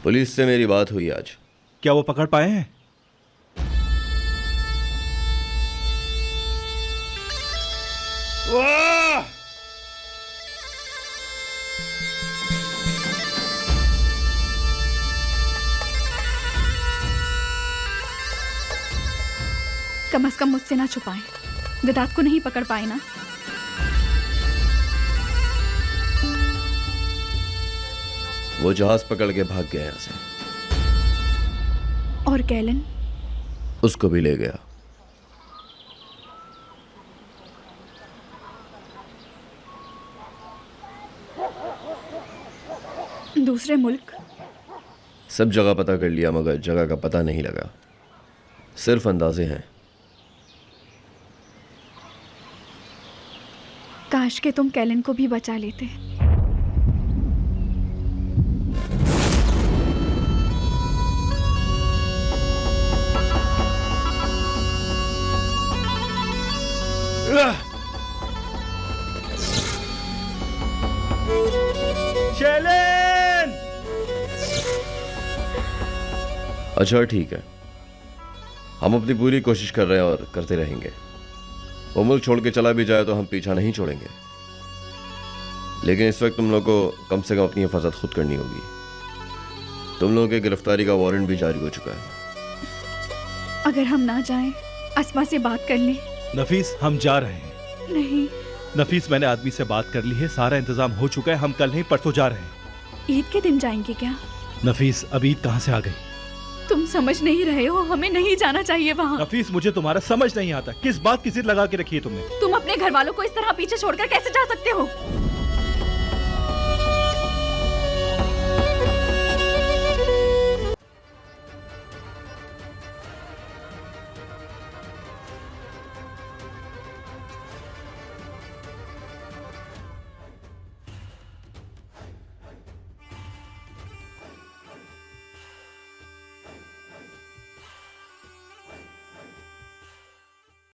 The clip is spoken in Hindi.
पुलिस से मेरी बात हुई आज। क्या वो पकड़ पाए हैं? वाह! कम से कम मुझसे ना छुपाएं। विदात को नहीं पकड़ पाए ना? वो जहाज पकड़ के भाग गया यहाँ से। और कैलन? उसको भी ले गया। दूसरे मुल्क? सब जगह पता कर लिया मगर जगह का पता नहीं लगा। सिर्फ अंदाजे हैं। काश के तुम कैलन को भी बचा लेते। चैलेंज! अच्छा ठीक है, हम अपनी पूरी कोशिश कर रहे हैं और करते रहेंगे। वो मुल्क छोड़ के चला भी जाए तो हम पीछा नहीं छोड़ेंगे, लेकिन इस वक्त तुम लोगों को कम से कम अपनी हिफाजत खुद करनी होगी। तुम लोगों की गिरफ्तारी का वारंट भी जारी हो चुका है। अगर हम ना जाएं, अस्मा से बात कर लें। नफीस, हम जा रहे हैं। नहीं नफीस, मैंने आदमी से बात कर ली है, सारा इंतजाम हो चुका है। हम कल नहीं परसों जा रहे हैं। ईद के दिन जाएंगे क्या? नफीस, अब ईद कहाँ से आ गई? तुम समझ नहीं रहे हो, हमें नहीं जाना चाहिए वहाँ। नफीस, मुझे तुम्हारा समझ नहीं आता। किस बात की जिद लगा के रखी है तुमने? तुम अपने घर वालों को इस तरह पीछे छोड़कर कैसे जा सकते हो?